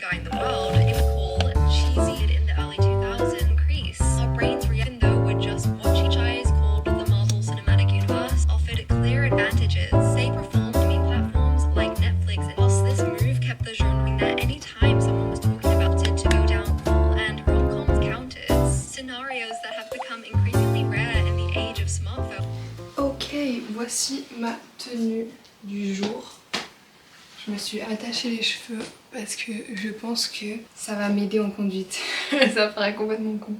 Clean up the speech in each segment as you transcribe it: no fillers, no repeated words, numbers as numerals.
dying the world, it was called cheesy in the early 2000s increase. Our brains react though we're just watching. Franchise called the Marvel Cinematic Universe offered clear advantages. They performed streaming platforms like Netflix, and whilst this move kept the genre that any time someone was talking about it to go down full and rom-coms counted. Scenarios that have become increasingly rare in the age of smartphones. Ok, voici ma tenue du jour. Je me suis attachée les cheveux parce que je pense que ça va m'aider en conduite. Ça paraît complètement con.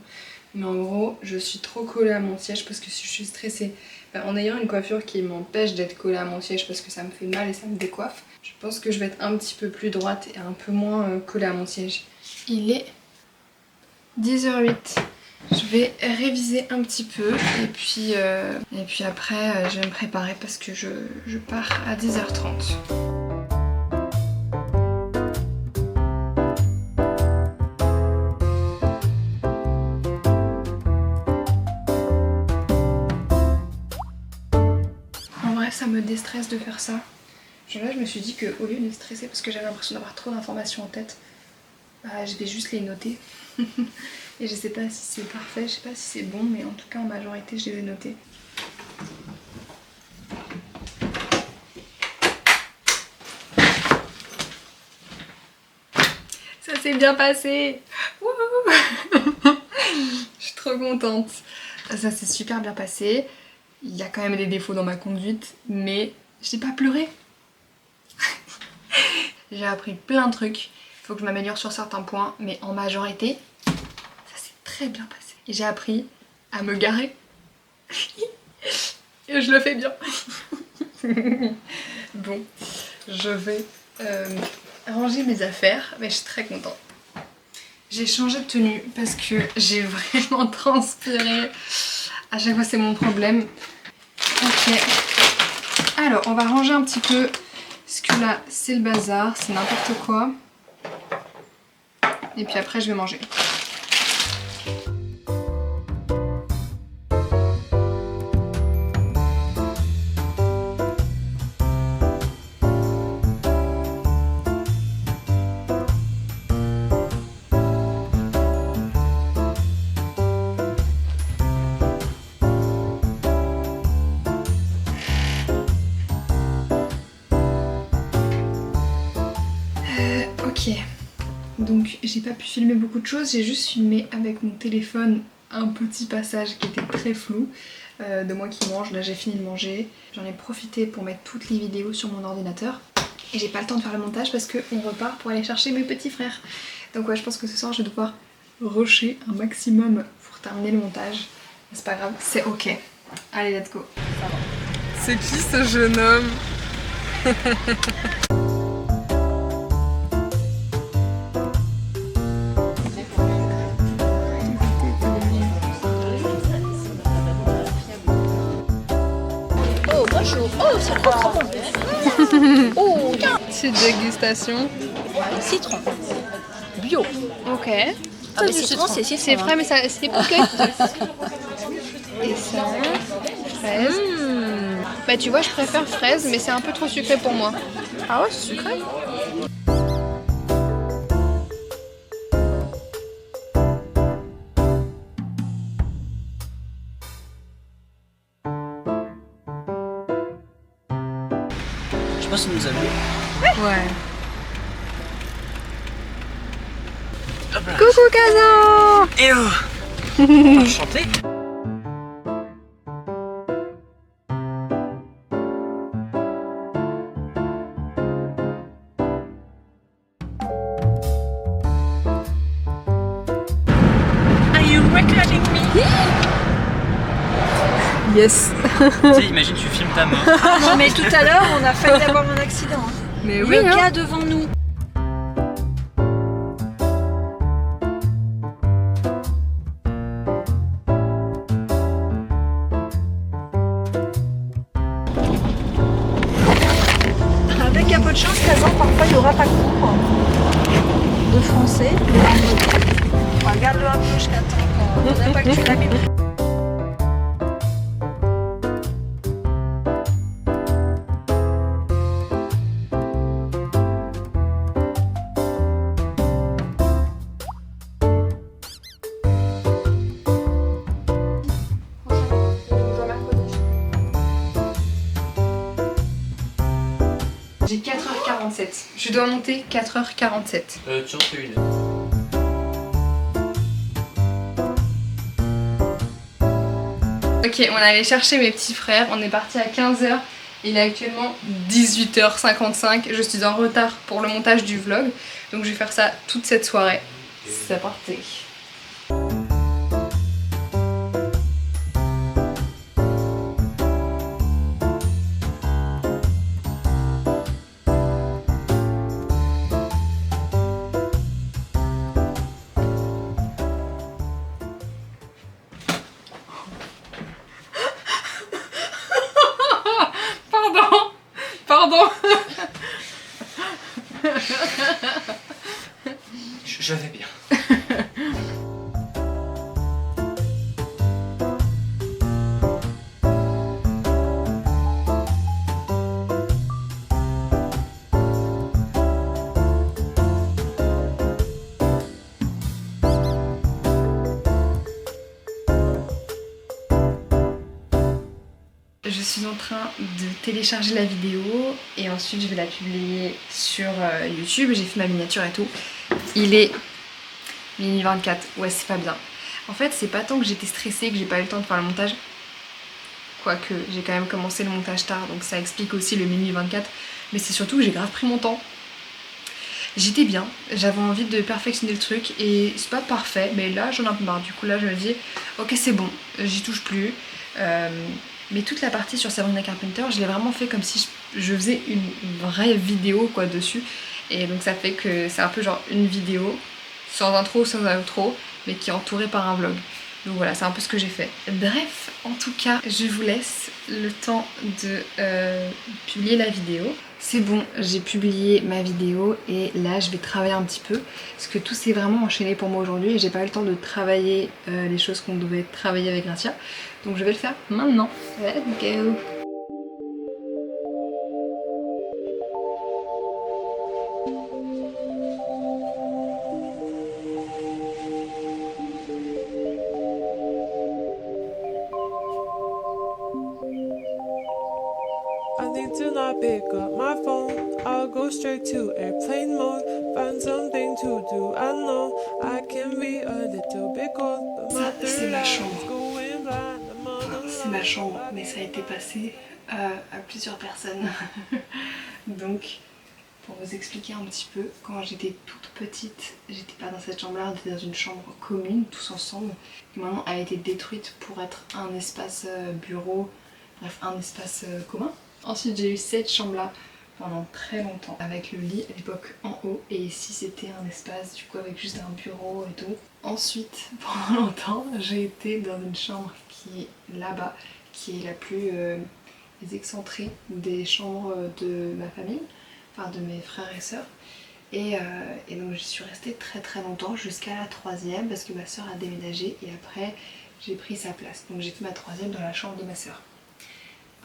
Mais en gros, je suis trop collée à mon siège parce que je suis stressée. En ayant une coiffure qui m'empêche d'être collée à mon siège parce que ça me fait mal et ça me décoiffe, je pense que je vais être un petit peu plus droite et un peu moins collée à mon siège. Il est 10h08. Je vais réviser un petit peu et puis après je vais me préparer parce que je pars à 10h30. En vrai ça me déstresse de faire ça. Là je me suis dit qu'au lieu de stresser parce que j'avais l'impression d'avoir trop d'informations en tête, bah, je vais juste les noter. Et je sais pas si c'est parfait, je sais pas si c'est bon, mais en tout cas en majorité je les ai notés. Ça s'est bien passé. Wouhou. Je suis trop contente. Ça s'est super bien passé. Il y a quand même des défauts dans ma conduite, mais je n'ai pas pleuré. J'ai appris plein de trucs. Il faut que je m'améliore sur certains points, mais en majorité, très bien passé. Et j'ai appris à me garer. Et je le fais bien. Bon, je vais ranger mes affaires, mais je suis très contente. J'ai changé de tenue parce que j'ai vraiment transpiré. À chaque fois c'est mon problème. Ok. Alors on va ranger un petit peu parce que là c'est le bazar, c'est n'importe quoi. Et puis après je vais manger. Ok, donc j'ai pas pu filmer beaucoup de choses, j'ai juste filmé avec mon téléphone un petit passage qui était très flou de moi qui mange. Là j'ai fini de manger, j'en ai profité pour mettre toutes les vidéos sur mon ordinateur et j'ai pas le temps de faire le montage parce qu'on repart pour aller chercher mes petits frères. Donc ouais, je pense que ce soir je vais devoir rusher un maximum pour terminer le montage. C'est pas grave, c'est ok. Allez, let's go. C'est qui ce jeune homme? Oh, c'est trop bon. Oh, Petite dégustation. citron. Bio. Ok. Ah, mais citron, c'est citron. C'est frais mais ça c'est bouquet. Et ça, fraise. Bah tu vois je préfère fraise mais c'est un peu trop sucré pour moi. Ah ouais, c'est sucré. Je sais pas si nous a vu. Ouais. Hop là. Coucou Kazan. Et oh. Enchanté. Are you recording me? Yes. Tu sais, imagine tu filmes ta main. Non, mais tout à l'heure, on a failli avoir un accident. Hein. Mais Le gars devant nous. Avec un peu de chance, Kazan, parfois il n'aura pas cours de français. Regarde-le un peu jusqu'à temps. On n'a pas que tu l'as mis. J'ai 4h47. Je dois monter 4h47. Tu en fais une. Ok, on est allé chercher mes petits frères. On est parti à 15h. Il est actuellement 18h55. Je suis en retard pour le montage du vlog. Donc je vais faire ça toute cette soirée. C'est parti. Pardon. Je vais bien. Je suis en train de télécharger la vidéo et ensuite je vais la publier sur YouTube. J'ai fait ma miniature et tout. Il est minuit 24. Ouais, c'est pas bien. En fait, c'est pas tant que j'étais stressée que j'ai pas eu le temps de faire le montage. Quoique, j'ai quand même commencé le montage tard, donc ça explique aussi le minuit 24. Mais c'est surtout que j'ai grave pris mon temps. J'étais bien, j'avais envie de perfectionner le truc et c'est pas parfait, mais là j'en ai un peu marre. Du coup là je me dis, ok c'est bon, j'y touche plus. Mais toute la partie sur Sabrina Carpenter, je l'ai vraiment fait comme si je faisais une vraie vidéo quoi dessus. Et donc ça fait que c'est un peu genre une vidéo, sans intro, sans outro, mais qui est entourée par un vlog. Donc voilà, c'est un peu ce que j'ai fait. Bref, en tout cas, je vous laisse le temps de publier la vidéo. C'est bon, j'ai publié ma vidéo et là je vais travailler un petit peu parce que tout s'est vraiment enchaîné pour moi aujourd'hui et j'ai pas eu le temps de travailler les choses qu'on devait travailler avec Gratia. Donc je vais le faire maintenant. Let's go! I need to not pick up my phone. I'll go straight to airplane mode. Find something to do. I know I can be a little bit cold, but my Ça, c'est third ma eye chambre. is going blind. I'm on a C'est ma chambre, mais ça a été passé à plusieurs personnes. Donc, pour vous expliquer un petit peu, quand j'étais toute petite, j'étais pas dans cette chambre-là, on était dans une chambre commune, tous ensemble, qui maintenant a été détruite pour être un espace bureau, bref, un espace commun. Ensuite, j'ai eu cette chambre-là pendant très longtemps, avec le lit à l'époque en haut, et ici c'était un espace du coup avec juste un bureau et tout. Ensuite, pendant longtemps, j'ai été dans une chambre qui est là-bas, qui est la plus excentrée des chambres de ma famille, enfin de mes frères et sœurs. Et donc je suis restée très très longtemps, jusqu'à la 3e, parce que ma sœur a déménagé, et après j'ai pris sa place. Donc j'ai fait ma 3e dans la chambre de ma sœur.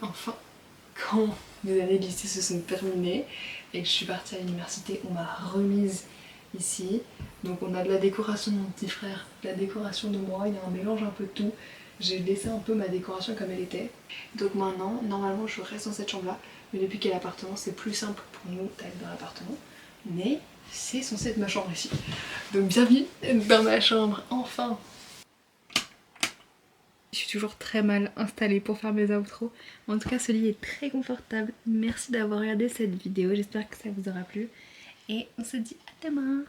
Enfin, quand mes années de lycée se sont terminées et que je suis partie à l'université, on m'a remise ici. Donc on a de la décoration de mon petit frère, de la décoration de moi, il y a un mélange un peu de tout. J'ai laissé un peu ma décoration comme elle était. Donc maintenant, normalement je reste dans cette chambre-là, mais depuis qu'il y a l'appartement, c'est plus simple pour nous d'aller dans l'appartement. Mais c'est censé être ma chambre ici. Donc bienvenue dans ma chambre, enfin! Je suis toujours très mal installée pour faire mes outros. En tout cas, ce lit est très confortable. Merci d'avoir regardé cette vidéo. J'espère que ça vous aura plu. Et on se dit à demain.